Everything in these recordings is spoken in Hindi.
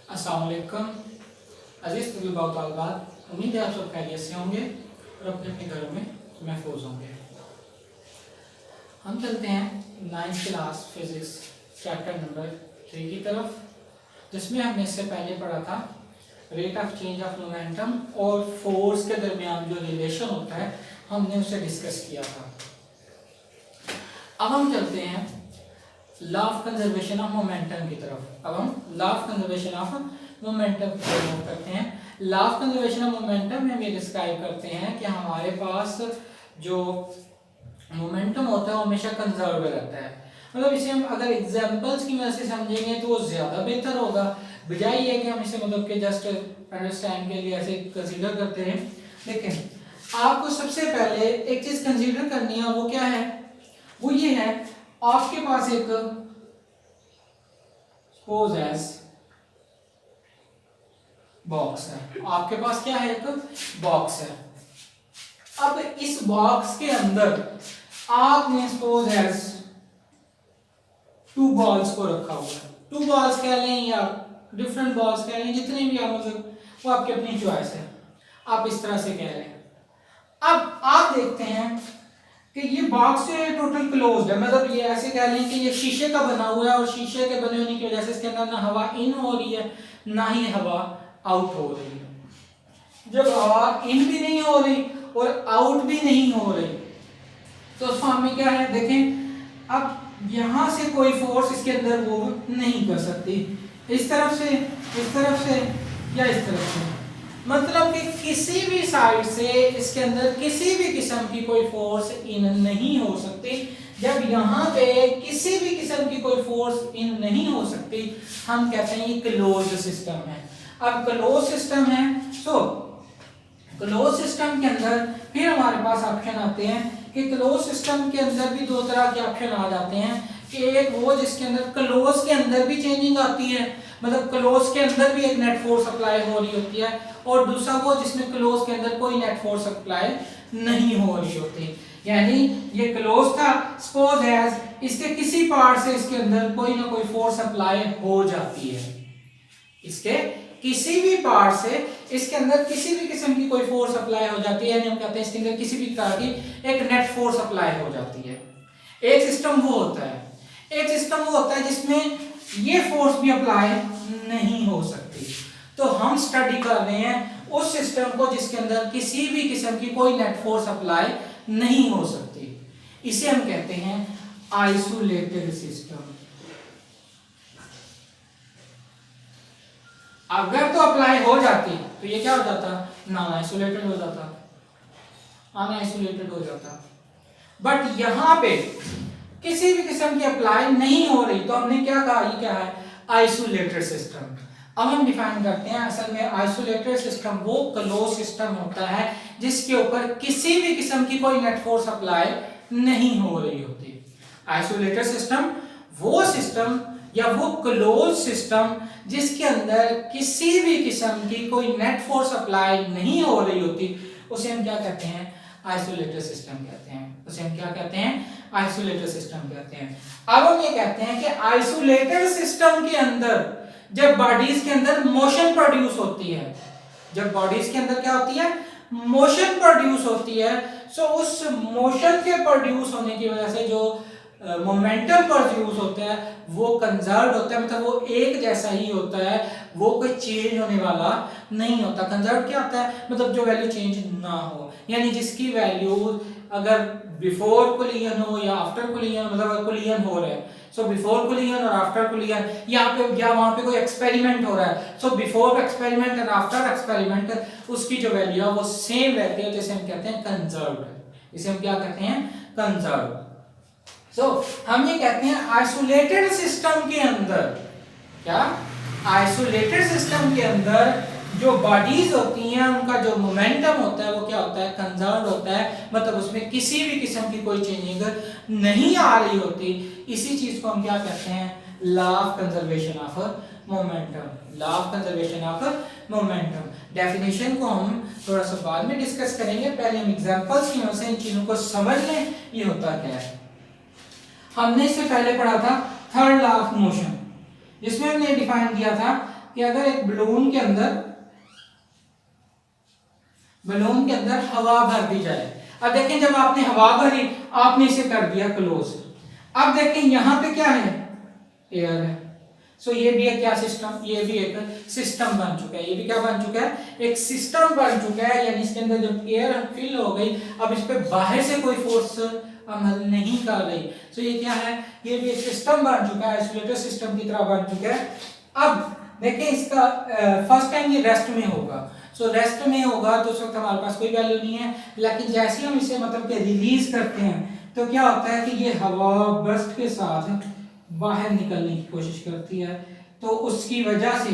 अस्सलाम वालेकुम अजीज़ तलबा व तालिबात, उम्मीद है आप सब खैरियत से होंगे और अपने अपने घरों में महफूज होंगे। हम चलते हैं 9th class physics chapter number 3 की तरफ, जिसमें हमने इससे पहले पढ़ा था rate of change of momentum और फोर्स के दरमियान जो रिलेशन होता है हमने उसे डिस्कस किया था। अब हम चलते हैं law of conservation of momentum की तरफ। अब हम law of conservation of momentum की तरफ करते हैं। Law of conservation of momentum में हम ये डिस्क्राइब करते हैं कि हमारे पास जो मोमेंटम होता है वो हमेशा कंजर्व रहता है। मतलब इसे हम अगर एग्जांपल्स की वजह से समझेंगे तो वो ज़्यादा बेहतर होगा, बजाय ये कि हम इसे मतलब कि जस्ट अंडरस्टैंड के लिए ऐसे कंसीडर करते हैं। लेकिन आपको सबसे पहले एक चीज़ कंसीडर करनी है, वो क्या है? वो ये है, आपके पास एक सपोज एज बॉक्स है। आपके पास क्या है? एक बॉक्स है। अब इस बॉक्स के अंदर आपने सपोज एज 2 बॉल्स को रखा हुआ है। 2 बॉल्स कह लें या डिफरेंट बॉल्स कह लें, जितने भी आप मतलब वो आपकी अपनी चॉइस है, आप इस तरह से कह लें। अब आप देखते हैं कि ये बॉक्स जो है टोटल क्लोज्ड है, मतलब ये ऐसे कह लें कि ये शीशे का बना हुआ है और शीशे के बने होने की वजह से इसके अंदर ना हवा इन हो रही है ना ही हवा आउट हो रही है। जब हवा इन भी नहीं हो रही और आउट भी नहीं हो रही तो उस फॉर्म में क्या है? देखें, अब यहां से कोई फोर्स इसके अंदर मूव नहीं कर सकती, इस तरफ से, इस तरफ से या इस तरफ से। मतलब कि किसी भी साइड से इसके अंदर किसी भी किस्म की कोई फोर्स इन नहीं हो सकती। जब यहाँ पे किसी भी किस्म की कोई फोर्स इन नहीं हो सकती, हम कहते हैं ये क्लोज्ड सिस्टम है। अब क्लोज सिस्टम है, सो क्लोज सिस्टम के अंदर फिर हमारे पास ऑप्शन आते हैं कि क्लोज सिस्टम के अंदर भी 2 तरह के ऑप्शन आ जाते हैं कि एक वो जिसके अंदर क्लोज के अंदर भी चेंजिंग आती है, मतलब क्लोज के अंदर भी एक नेट फोर्स अप्लाई हो रही होती है, और दूसरा वो जिसमें क्लोज के अंदर कोई नेट फोर्स अप्लाई नहीं हो रही होती। यानी ये क्लोज था, सपोज एज इसके किसी पार्ट से इसके अंदर कोई ना कोई फोर्स अप्लाई हो जाती है, इसके किसी भी पार्ट से इसके अंदर किसी भी किस्म की कोई फोर्स अप्लाई हो जाती है, यानी हम कहते हैं इसके अंदर किसी भी तरह की एक नेट फोर्स अप्लाई हो जाती है। एक सिस्टम वो होता है, एक सिस्टम वो होता है जिसमें ये फोर्स भी अप्लाई नहीं हो सकती। तो हम स्टडी कर रहे हैं उस सिस्टम को जिसके अंदर किसी भी किस्म की कोई नेट फोर्स अप्लाई नहीं हो सकती। इसे हम कहते हैं आइसोलेटेड सिस्टम। अगर तो अप्लाई हो जाती तो ये क्या हो जाता? नॉन आइसोलेटेड हो जाता, अनआइसोलेटेड हो जाता। बट यहां पे किसी भी किस्म की अप्लाई नहीं हो रही, तो हमने क्या कहा? ये क्या है? Isolated system. अब हम डिफाइन करते हैं, असल में आइसोलेटेड सिस्टम वो क्लोज सिस्टम होता है जिसके ऊपर किसी भी किस्म की कोई नेट फोर्स अप्लाई नहीं हो रही होती। आइसोलेटेड सिस्टम वो सिस्टम या वो क्लोज सिस्टम जिसके अंदर किसी भी किस्म की कोई नेट फोर्स अप्लाई नहीं हो रही होती, उसे हम क्या कहते हैं? आइसोलेटेड सिस्टम कहते हैं। उसे हम क्या कहते हैं? आइसोलेटेड सिस्टम कहते हैं। अब हम ये कहते हैं कि आइसोलेटेड सिस्टम के अंदर जब बॉडीज के अंदर मोशन प्रोड्यूस होती है, जब बॉडीज के अंदर क्या होती है? मोशन प्रोड्यूस होती है, सो उस मोशन के प्रोड्यूस होने की वजह से जो मोमेंटम प्रोड्यूस होता है वो कंजर्व होता है, मतलब वो एक जैसा ही होता है, वो कोई चेंज होने वाला नहीं होता। कंजर्व क्या होता है? मतलब जो वैल्यू चेंज ना हो, यानी जिसकी वैल्यू अगर बिफोर कोलिजन हो या आफ्टर कोलिजन, मतलब कोलिजन हो रहा है, सो बिफोर कोलिजन और आफ्टर कोलिजन, यहाँ पे या वहां पे कोई एक्सपेरिमेंट हो रहा है, so before experiment and after experiment उसकी जो वैल्यू है वो सेम रहती है, जैसे हम कहते हैं कंजर्व्ड। इसे हम क्या कहते हैं? कंजर्व्ड। सो हम ये कहते हैं आइसोलेटेड सिस्टम के अंदर, क्या आइसोलेटेड सिस्टम के अंदर जो बॉडीज होती हैं उनका जो मोमेंटम होता है वो क्या होता है? कंजर्व होता है, मतलब उसमें किसी भी किस्म की कोई चेंजिंग नहीं आ रही होती। इसी चीज को हम क्या कहते हैं? Law of conservation of momentum. Law of conservation of momentum. Definition को हम थोड़ा सा बाद में डिस्कस करेंगे, पहले हम एग्जांपल्स की मदद से इन चीजों को समझ लें ये होता क्या है। हमने इससे पहले पढ़ा था थर्ड लॉ ऑफ मोशन, जिसमें हमने डिफाइन किया था कि अगर एक बलून के अंदर हवा भर दी जाए। अब देखें जब आपने हवा भरी, आपने इसे कर दिया क्लोज। अब देखें यहां पे क्या है, एयर है। सो ये भी एक क्या सिस्टम, ये भी एक सिस्टम बन चुका है। ये भी क्या बन चुका है, एक सिस्टम बन चुका है। यानी इसके अंदर जब एयर फिल हो गई, अब इस पे बाहर से कोई फोर्स अमल नहीं कर रही। सो ये क्या है, ये भी एक सिस्टम बन चुका है, आइसोलेटेड सिस्टम की तरह बन चुका है। अब देखें इसका फर्स्ट टाइम ये रेस्ट में होगा। सो रेस्ट में होगा तो उस वक्त हमारे पास कोई वैल्यू नहीं है, लेकिन जैसे ही हम इसे मतलब कि रिलीज करते हैं तो क्या होता है कि ये हवा बर्स्ट के साथ बाहर निकलने की कोशिश करती है, तो उसकी वजह से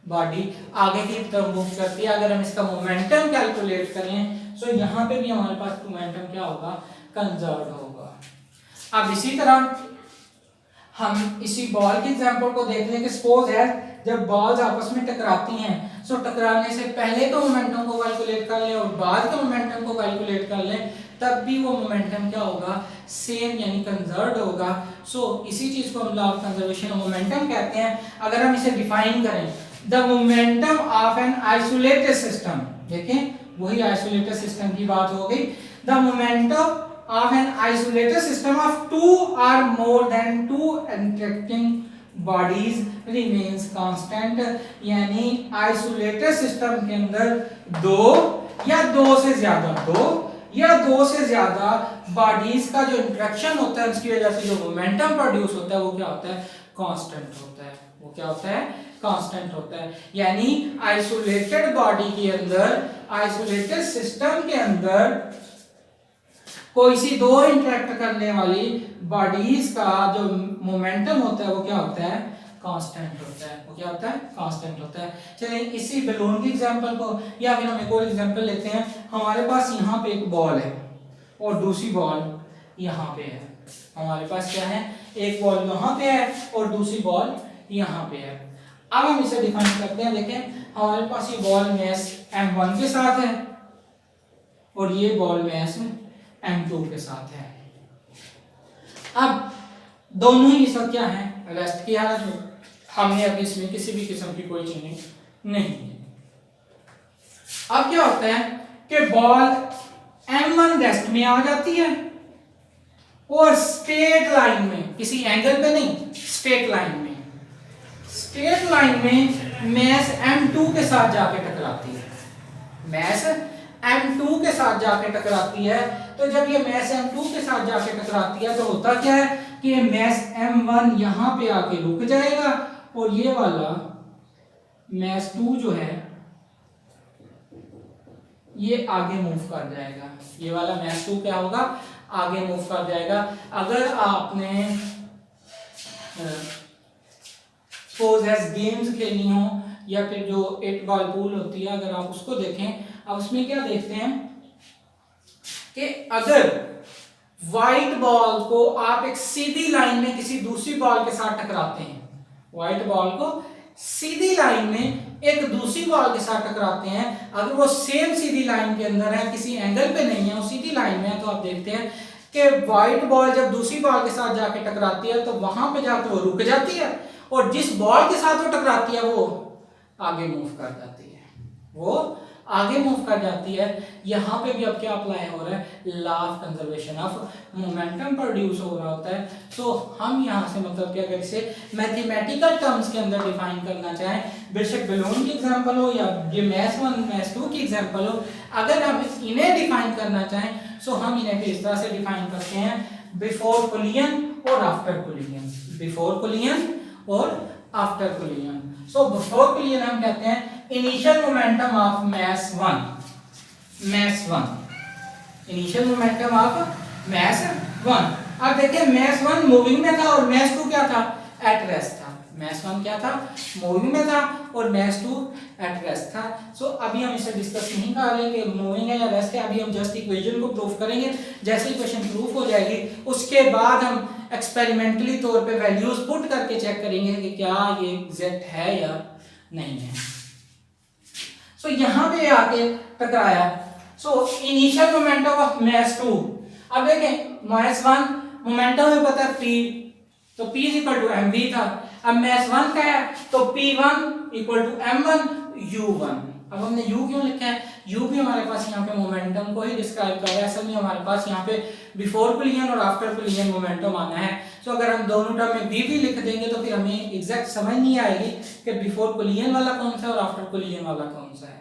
बॉडी आगे की तरफ मूव करती है। अगर हम इसका मोमेंटम कैलकुलेट करें तो यहाँ पे भी हमारे पास मोमेंटम क्या होगा, कंजर्व होगा। अब इसी तरह हम इसी बॉल के एग्जांपल को देख लें कि सपोज है जब बॉल्स आपस में टकराती हैं, सो टकराने से पहले तो मोमेंटम को कैलकुलेट कर लें और बाद के मोमेंटम को कैलकुलेट कर लें, तब भी वो मोमेंटम क्या होगा, सेम यानी कंजर्व्ड होगा। सो इसी चीज को हम law of conservation of momentum कहते हैं। अगर हम इसे डिफाइन करें, the momentum of an isolated system, देखें वही आइसोलेटेड सिस्टम की बात हो गई। The momentum of an isolated system of two or more than two interacting bodies remains constant। यानी आइसोलेटेड सिस्टम के अंदर दो या दो से ज्यादा बॉडीज का जो इंटरेक्शन होता है, उसकी वजह से जो मोमेंटम प्रोड्यूस होता है वो क्या होता है, कांस्टेंट होता है। वो क्या होता है, कांस्टेंट होता है। यानी आइसोलेटेड बॉडी के अंदर, आइसोलेटेड सिस्टम के अंदर कोई सी दो इंटरेक्ट करने वाली बॉडीज का जो मोमेंटम होता है वो क्या होता है, कांस्टेंट होता है। वो क्या होता है, कांस्टेंट होता है। चलिए इसी बलून की एग्जांपल को, या फिर हम एक और एग्जांपल लेते हैं। हमारे पास यहाँ पे एक बॉल है और दूसरी बॉल यहाँ पे है। हमारे पास क्या है, एक बॉल यहाँ पे है और दूसरी बॉल यहाँ पे है। अब हम इसे डिफाइन करते हैं। देखें हमारे पास ये बॉल मैस m1 के साथ है और ये बॉल मैस m2 के साथ है। अब दोनों ही सब क्या है, रेस्ट की हालत में। हमने अभी इसमें किसी भी किस्म की कोई चीजें नहीं की। अब क्या होता है कि बॉल m1 रेस्ट में आ जाती है और स्ट्रेट लाइन में, किसी एंगल पे नहीं, स्ट्रेट लाइन में मैस m2 के साथ जाके टकराती है। मैस m2 के साथ जाके टकराती है। तो जब ये मैस m2 के साथ जाके टकराती है तो होता क्या है कि मैस m1 यहाँ पे आके रुक जाएगा और ये वाला मैस 2 जो है ये आगे मूव कर जाएगा। ये वाला मैस 2 क्या होगा, आगे मूव कर जाएगा। अगर आपने सपोज एज गेम्स खेली हो या फिर जो 8 बॉल पूल होती है, अगर आप उसको देखें, अब उसमें क्या देखते हैं कि अगर व्हाइट बॉल को आप एक सीधी लाइन में किसी दूसरी बॉल के साथ टकराते हैं, व्हाइट बॉल को सीधी लाइन में एक दूसरी बॉल के साथ टकराते हैं, अगर वो सेम सीधी लाइन के अंदर है, किसी एंगल पे नहीं है, वो सीधी लाइन में है, तो आप देखते हैं कि व्हाइट बॉल जब दूसरी बॉल के साथ जाके टकराती है तो वहां पे जाके वो रुक जाती है और जिस बॉल के साथ वो टकराती है वो आगे मूव कर जाती है, वो आगे मूव कर जाती है। यहाँ पे भी अब क्या अप्लाई हो रहा है, law of conservation of momentum produce हो रहा होता है। तो हम यहाँ से मतलब कि अगर इसे मैथमेटिकल टर्म्स के अंदर डिफाइन करना चाहें, बेशक बलून की एग्जांपल हो या ये मैस 1 मैस 2 की एग्जांपल हो, अगर हम इन्हें डिफाइन करना चाहें सो हम इन्हें इस तरह से डिफाइन करते हैं, बिफोर कोलिजन और आफ्टर कोलिजन, बिफोर कोलिजन और after collision. So before collision हम कहते हैं initial momentum of mass 1, initial momentum of mass 1। अब देखिए मैस 1 मूविंग में था और मैस 2 क्या था, एट रेस्ट था। मैस 1 क्या था, मूविंग में था और मैस 2 एट रेस्ट था। सो अभी हम इसे डिस्कस नहीं कर रहे कि मूविंग है या रेस्ट है, अभी हम जस्ट इक्वेशन को प्रूफ करेंगे। जैसे इक्वेशन प्रूफ हो जाएगी उसके बाद हम एक्सपेरिमेंटली तौर पे वैल्यूज पुट करके चेक करेंगे कि क्या ये एग्जैक्ट है या नहीं है। सो यहाँ पे आके टकराया, so initial momentum of mass 2। अब देखें मैस 1 मोमेंटम में पता है p, तो p इक्वल टू mv था। अब मैथ 1 का है तो P1 equal to M1 U1। अब हमने U क्यों लिखा है, U भी हमारे पास यहाँ पे मोमेंटम को ही डिस्क्राइब कर रहा है। असल में हमारे पास यहाँ पे बिफोर कोलिजन और आफ्टर कोलिजन मोमेंटम आना है। तो अगर हम दोनों टर्म में V भी लिख देंगे तो फिर हमें एग्जैक्ट समझ नहीं आएगी कि बिफोर कोलिजन वाला कौन सा है और आफ्टर कोलिजन वाला कौन सा है।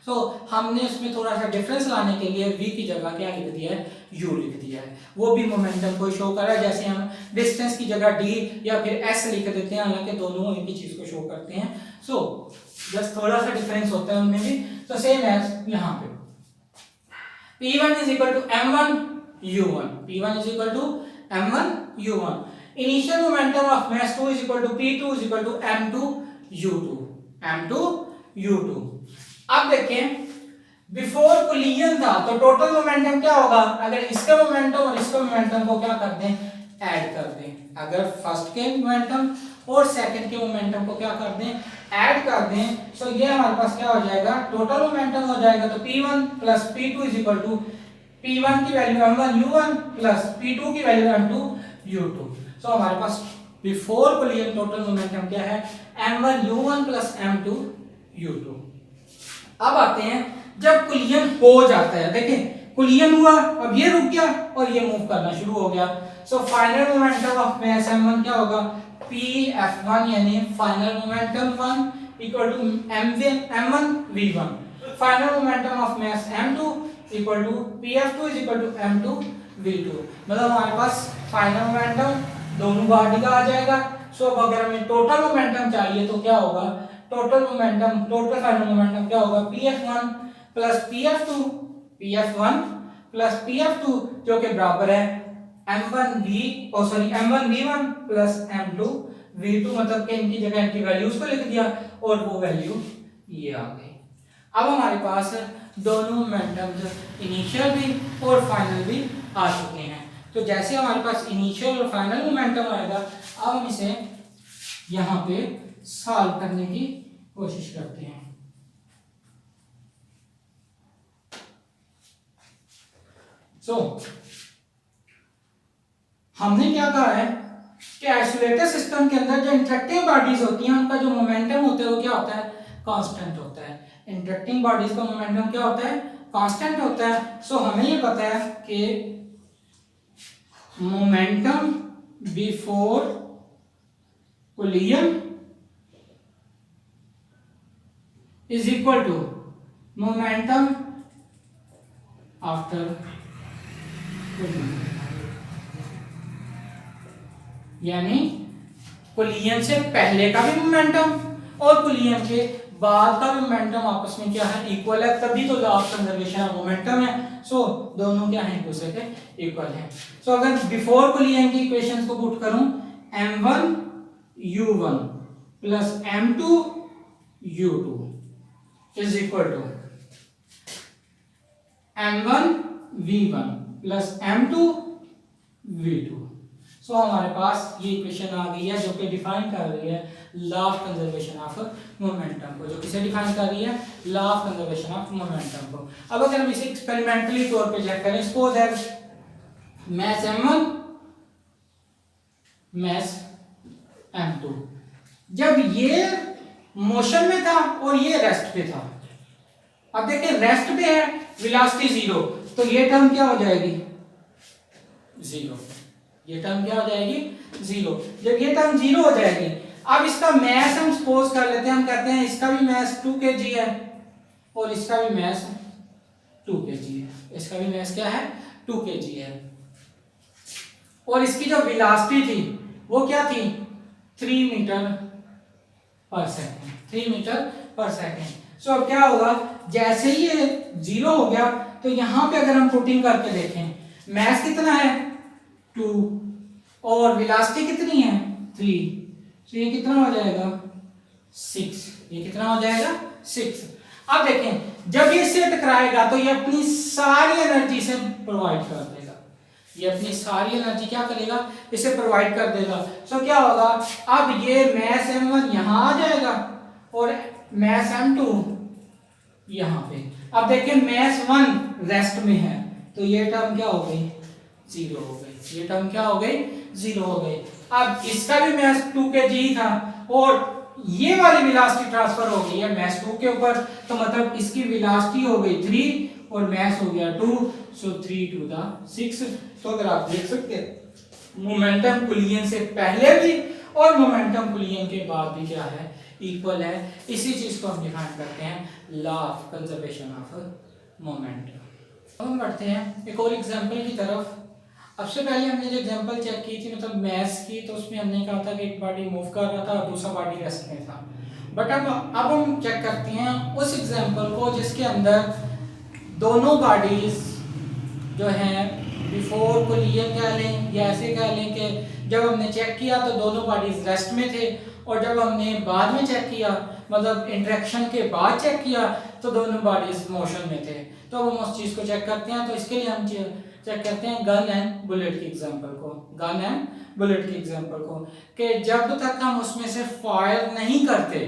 तो हमने उसमें थोड़ा सा डिफरेंस लाने के लिए V की जगह क्या लिख दिया है, U लिख दिया है। वो भी मोमेंटम को शो कर रहा है, जैसे हम डिस्टेंस की जगह D या फिर S लिख देते हैं, हालांकि दोनों एक ही चीज को शो करते हैं। सो जस्ट थोड़ा सा डिफरेंस होता है उनमें भी। तो सेम एज यहाँ पे P1 is equal to M1 U1, P1 is equal to M1 U1। Initial momentum of mass 2 is equal to P2 is equal to M2 U2, M2 U2। अब देखें बिफोर कोलिजन था तो टोटल मोमेंटम क्या होगा, अगर इसका मोमेंटम और इसका मोमेंटम को क्या कर दें, ऐड कर दें। अगर फर्स्ट के मोमेंटम और सेकंड के मोमेंटम को क्या कर दें, ऐड कर दें, तो ये हमारे पास क्या हो जाएगा, टोटल मोमेंटम हो जाएगा। तो P1 plus P2 is equal to P1 की value M1 U1 plus P2 की वैल्यू M2 U2। तो हमारे पास बिफोर कोलिजन टोटल मोमेंटम क्या है, M1 U1 plus M2 U2। अब आते हैं जब कोलिजन हो जाता है, देखें कोलिजन हुआ, अब ये रुक गया और ये मूव करना शुरू हो गया। So final momentum of mass m1 क्या होगा, Pf1 यानी final momentum 1 equal to m1 v1। Final momentum of mass m2 equal to Pf2 is equal to m2 v2। मतलब हमारे पास फाइनल मोमेंटम दोनों बाहर निकाला आ जाएगा। सो अब अगर हमें टोटल मोमेंटम चाहिए तो क्या होगा, total momentum, total final momentum क्या होगा, Pf1 plus Pf2, Pf1 plus Pf2 जो कि बराबर है M1 v1 plus M2 v2। मतलब कि इनकी जगह इनकी वैल्यूज को लिख दिया और वो वैल्यू ये आ गई। अब हमारे पास दोनों मोमेंटम इनिशियल भी और फाइनल भी आ चुके हैं। तो जैसे हमारे पास इनिशियल और फाइनल मोमेंटम आएगा, अब हम इसे यहाँ पे सॉल्व करने की कोशिश करते हैं। हमने क्या कहा है कि आइसोलेटेड सिस्टम के अंदर जो इंटरेक्टिंग बॉडीज होती हैं उनका जो मोमेंटम होता है वो क्या होता है, कांस्टेंट होता है। इंटरेक्टिंग बॉडीज का मोमेंटम क्या होता है, कांस्टेंट होता है। सो हमें ये पता है कि momentum before collision is equal to momentum after collision, यानी कोलिजन से पहले का भी मोमेंटम और कोलिजन के बाद का भी मोमेंटम आपस में क्या है, इक्वल है। तभी तो law of conservation of momentum है। सो दोनों क्या है, एक दूसरे के इक्वल है। सो अगर बिफोर कोलिजन की इक्वेशंस को पुट करूं, m1 u1 plus m2 u2 is equal to m1 v1 plus m2 v2। So हमारे पास ये इक्वेशन आ गई है जो कि डिफाइन कर रही है law of conservation of momentum को। जो किसे डिफाइन कर रही है, law of conservation of momentum को। अब अगर हम इसे एक्सपेरिमेंटली तौर पे चेक करें, सपोज है मास m1 मास m2, जब ये मोशन में था और ये रेस्ट पे था। अब देखिए रेस्ट पे है, वेलोसिटी 0, तो ये टर्म क्या हो जाएगी, 0। ये टर्म क्या हो जाएगी, 0। जब ये टर्म 0 हो जाएगी, अब इसका मास हम सपोज कर लेते हैं, हम कहते हैं इसका भी मास 2 kg है और इसका भी मास 2 kg है। इसका भी मास क्या है, 2 kg है। और इसकी जो वेलोसिटी थी वो क्या थी, 3 मीटर पर सेकेंड, 3 मीटर पर सेकेंड। सो अब क्या होगा, जैसे ही ये 0 हो गया तो यहां पे अगर हम पुटिंग करके देखें, मास कितना है 2 और वेलोसिटी कितनी है 3, तो ये कितना हो जाएगा 6। ये कितना हो जाएगा 6। अब देखें जब ये इससे टकराएगा तो ये अपनी सारी एनर्जी से प्रोवाइड कर देगा। ये अपनी सारी एनर्जी क्या करेगा, इसे प्रोवाइड कर देगा। सो क्या होगा, अब ये मास m1 यहां आ जाएगा और मास m2 यहां पे। अब देखिए मास 1 रेस्ट में है तो ये टर्म क्या हो गई, 0 हो गई। ये टर्म क्या हो गई, 0 हो गई। अब इसका भी मास 2 kg ही था और ये वाली वेलोसिटी ट्रांसफर हो गई है मास 2 के ऊपर, तो मतलब इसकी वेलोसिटी हो गई 3 और मास हो गया 2, सो 3 to the 6। तो अगर आप देख सकते हैं मोमेंटम कुलियन से पहले भी और मोमेंटम कुलियन के बाद भी क्या है, इक्वल है। इसी चीज को हम डिफाइन करते हैं law of conservation of momentum. अब हम बढ़ते हैं एक और एग्जांपल की तरफ। अब से पहले हमने जो एग्जांपल चेक की थी मतलब मैथ्स की, तो उसमें हमने कहा था कि एक बॉडी मूव कर रहा था और दूसरा बॉडी रेस्ट में था। बट अब हम चेक करते हैं उस एग्जांपल को जिसके अंदर दोनों बॉडीज जो हैं बिफोर कोलिजन कह लें या ऐसे कह लें कि जब हमने चेक किया तो दोनों बॉडीज रेस्ट में थे, और जब हमने बाद में चेक किया मतलब इंटरेक्शन के बाद चेक किया तो दोनों बॉडीज मोशन में थे। तो हम उस चीज़ को चेक करते हैं। तो इसके लिए हम चेक करते हैं गन एंड बुलेट की एग्जांपल को, गन एंड बुलेट की एग्जांपल को, कि जब तक हम उसमें से फायर नहीं करते,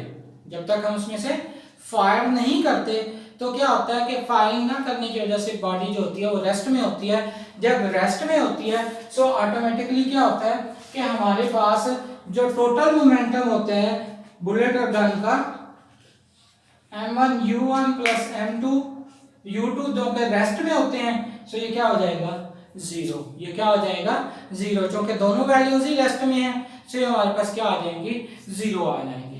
जब तक हम उसमें से फायर नहीं करते तो क्या होता है कि फायरिंग ना करने की वजह से बॉडी जो होती है वो रेस्ट में होती है। जब रेस्ट में होती है सो ऑटोमेटिकली क्या होता है कि हमारे पास जो टोटल मोमेंटम होता है बुलेट और गन का m1 u1 plus m2 u2 जो कि रेस्ट में होते हैं, सो ये क्या हो जाएगा 0। ये क्या हो जाएगा 0, क्योंकि दोनों वैल्यूज ही रेस्ट में है, सो हमारे पास क्या आ जाएंगी 0 आ जाएंगे।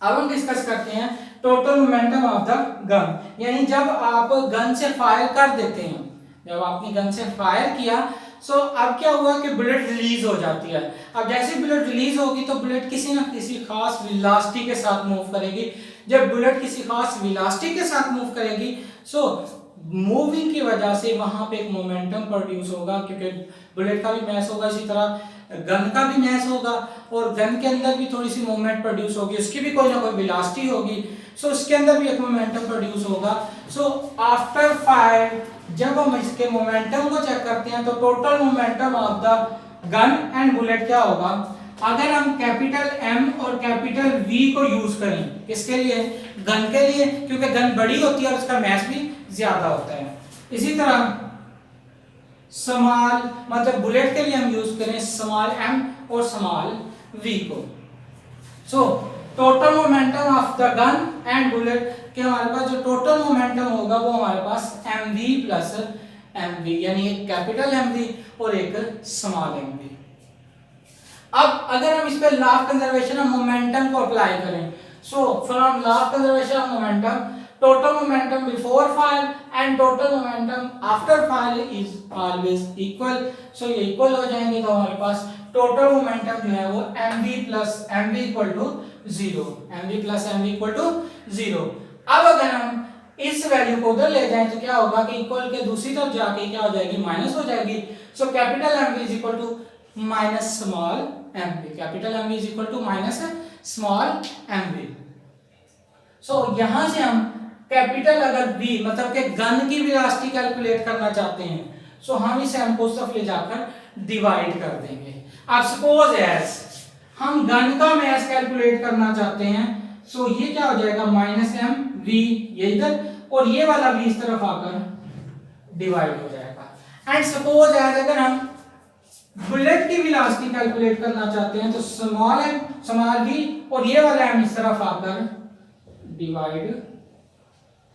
अब हम डिस्कस करते हैं total momentum of the gun, यानी जब आप गन से फायर कर देते हैं, जब आपने गन से फायर किया सो अब क्या हुआ कि बुलेट रिलीज हो जाती है। अब जैसे बुलेट रिलीज होगी तो बुलेट किसी ना किसी खास वेलोसिटी के साथ मूव करेगी। जब बुलेट किसी खास वेलोसिटी के साथ मूव करेगी सो मूविंग की वजह से वहां पे एक मोमेंटम प्रोड्यूस होगा, क्योंकि बुलेट का भी मास होगा, इसी तरह गन का भी मास होगा और गन के अंदर भी थोड़ी सी मूवमेंट प्रोड्यूस होगी, उसकी भी कोई ना कोई वेलोसिटी होगी, सो उसके अंदर भी एक मोमेंटम प्रोड्यूस होगा। सो आफ्टर फायर जब हम इसके मोमेंटम को चेक करते हैं तो total momentum of the gun and bullet क्या होगा, अगर हम कैपिटल M और कैपिटल V को यूज करें, किसके लिए, गन के लिए, क्योंकि गन बड़ी होती है और उसका मास भी ज्यादा होता है। इसी तरह स्मॉल मतलब बुलेट के लिए हम यूज करें स्मॉल m और स्मॉल v को। So total momentum of the gun and bullet के हमारे पास जो टोटल मोमेंटम होगा वो हमारे पास mv प्लस mv, यानी एक कैपिटल mv और एक स्मॉल mv। अब अगर हम इस पे law of conservation of momentum को अप्लाई करें, so from law of conservation of momentum total momentum before fire and total momentum after fire is always equal, so ये equal हो जाएंगे। तो हमारे पास total momentum जो है वो mv plus mv equal to 0, mv plus mv equal to 0। अब अगर हम इस वैल्यू को उधर ले जाएं तो क्या होगा कि इक्वल के दूसरी तरफ जाके क्या हो जाएगी माइनस हो जाएगी। So capital mv is equal to minus small mv, capital mv is equal to minus small mv। सो यहां से हम कैपिटल अगर v मतलब के गन की वेलोसिटी कैलकुलेट करना चाहते हैं, सो हम इस m को सब ले जाकर डिवाइड कर देंगे। अब सपोज एज हम गन का मास कैलकुलेट करना चाहते हैं, सो ये क्या हो जाएगा माइनस m v, ये इधर और ये वाला v इस तरफ आकर डिवाइड हो जाएगा। एंड सपोज एज अगर हम बुलेट की वेलोसिटी कैलकुलेट करना चाहते हैं तो स्मॉल m स्मॉल v और ये वाला m इस तरफ आकर डिवाइड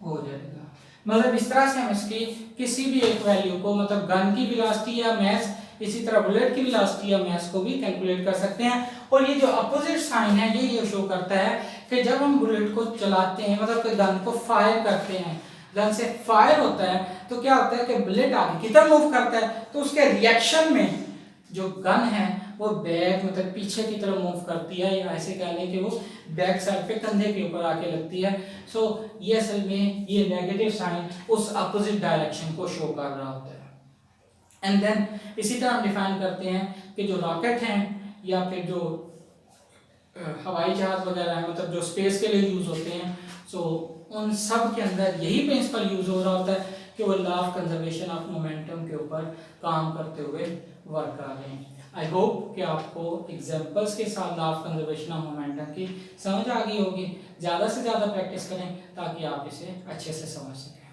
हो जाएगा। मतलब इस तरह से हम इसकी किसी भी एक वैल्यू को मतलब गन की वेलोसिटी या मास, इसी तरह बुलेट की वेलोसिटी या मास को भी कैलकुलेट कर सकते हैं। और ये जो अपोजिट साइन है ये शो करता है कि जब हम बुलेट को चलाते हैं मतलब कि गन को फायर करते हैं, गन से फायर होता है तो क्या होता है कि बुलेट आगे की तरफ मूव करता है, तो उसके रिएक्शन में जो गन है वो बैक मतलब पीछे की तरफ मूव करती है, या ऐसे कह लें कि वो बैक साइड पे कंधे के ऊपर आके लगती है। सो ये असल में ये नेगेटिव साइन उस अपोजिट डायरेक्शन को शो कर रहा होता है। एंड देन इसी तरह हम डिफाइन करते हैं कि जो रॉकेट हैं या फिर जो हवाई जहाज वगैरह है मतलब जो स्पेस के लिए यूज होते हैं, सो उन सब के अंदर यही प्रिंसिपल यूज हो रहा होता है कि वो law of conservation of momentum के ऊपर काम करते हुए वर्क कर रहे हैं। आई होप कि आपको एग्जांपल्स के साथ law of conservation of momentum की समझ आ गई होगी। ज़्यादा से ज़्यादा प्रैक्टिस करें ताकि आप इसे अच्छे से समझ सकें।